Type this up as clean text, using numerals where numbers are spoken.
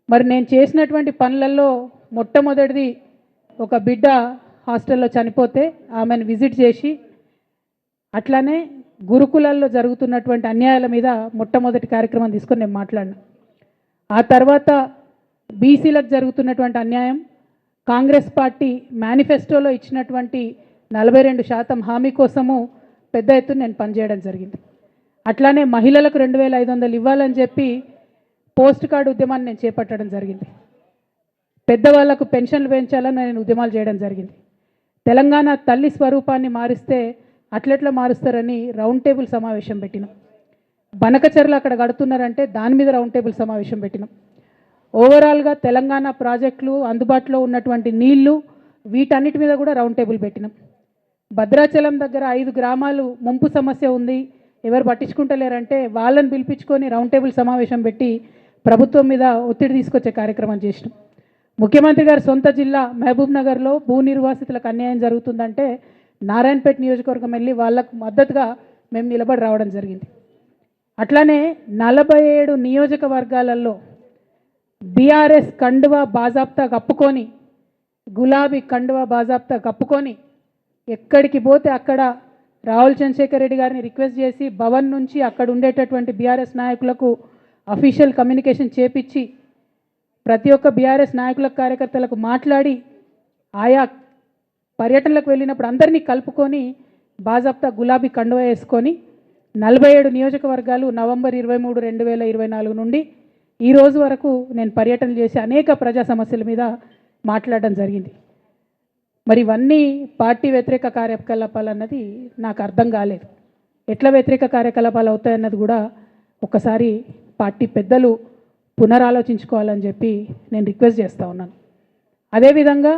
మరి నేను చేసినటువంటి పనులలో మొట్టమొదటిది ఒక బిడ్డ హాస్టల్లో చనిపోతే ఆమెను విజిట్ చేసి, అట్లానే గురుకులాల్లో జరుగుతున్నటువంటి అన్యాయాల మీద మొట్టమొదటి కార్యక్రమం తీసుకొని నేను మాట్లాడినా. ఆ తర్వాత బీసీలకు జరుగుతున్నటువంటి అన్యాయం, కాంగ్రెస్ పార్టీ మేనిఫెస్టోలో ఇచ్చినటువంటి 42% హామీ కోసము పెద్ద ఎత్తున నేను పనిచేయడం జరిగింది. అట్లానే మహిళలకు 2500 ఇవ్వాలని చెప్పి పోస్ట్ కార్డు ఉద్యమాన్ని నేను చేపట్టడం జరిగింది. పెద్దవాళ్లకు పెన్షన్లు పెంచాలని నేను ఉద్యమాలు చేయడం జరిగింది. తెలంగాణ తల్లి స్వరూపాన్ని మారిస్తే అట్లెట్లా మారుస్తారని రౌండ్ టేబుల్ సమావేశం పెట్టినాం. బనకచర్లు అక్కడ కడుతున్నారంటే దాని మీద రౌండ్ టేబుల్ సమావేశం పెట్టినాం. ఓవరాల్గా తెలంగాణ ప్రాజెక్టులు, అందుబాటులో ఉన్నటువంటి నీళ్లు, వీటన్నిటి మీద కూడా రౌండ్ టేబుల్ పెట్టినాం. భద్రాచలం దగ్గర 5 గ్రామాలు ముంపు సమస్య ఉంది, ఎవరు పట్టించుకుంటలేరంటే వాళ్ళని పిలిపించుకొని రౌండ్ టేబుల్ సమావేశం పెట్టి ప్రభుత్వం మీద ఒత్తిడి తీసుకొచ్చే కార్యక్రమం చేసినాం. ముఖ్యమంత్రి గారి సొంత జిల్లా మహబూబ్ నగర్లో భూ నిర్వాసితులకు అన్యాయం జరుగుతుందంటే నారాయణపేట నియోజకవర్గం వెళ్ళి వాళ్ళకు మద్దతుగా మేము నిలబడి రావడం జరిగింది. అట్లానే 47 నియోజకవర్గాలలో బీఆర్ఎస్ కండువా బాజాప్తా కప్పుకొని, గులాబీ కండువా బాజాప్తా కప్పుకొని ఎక్కడికి పోతే అక్కడ రాహుల్ చంద్రశేఖర్ రెడ్డి గారిని రిక్వెస్ట్ చేసి భవన్ నుంచి అక్కడ ఉండేటటువంటి బీఆర్ఎస్ నాయకులకు అఫీషియల్ కమ్యూనికేషన్ చేపించి ప్రతి ఒక్క బీఆర్ఎస్ నాయకులకు, కార్యకర్తలకు మాట్లాడి ఆయా పర్యటనలకు వెళ్ళినప్పుడు అందరినీ కలుపుకొని బాజాప్తా గులాబీ కండువా వేసుకొని 47 నియోజకవర్గాలు నవంబర్ 23, 2024 నుండి ఈ రోజు వరకు నేను పర్యటన చేసి అనేక ప్రజా సమస్యల మీద మాట్లాడడం జరిగింది. మరి ఇవన్నీ పార్టీ వ్యతిరేక కార్యకలాపాలు అన్నది నాకు అర్థం కాలేదు. ఎట్లా వ్యతిరేక కార్యకలాపాలు అవుతాయన్నది కూడా ఒకసారి పార్టీ పెద్దలు పునరాలోచించుకోవాలని చెప్పి నేను రిక్వెస్ట్ చేస్తూ ఉన్నాను. అదేవిధంగా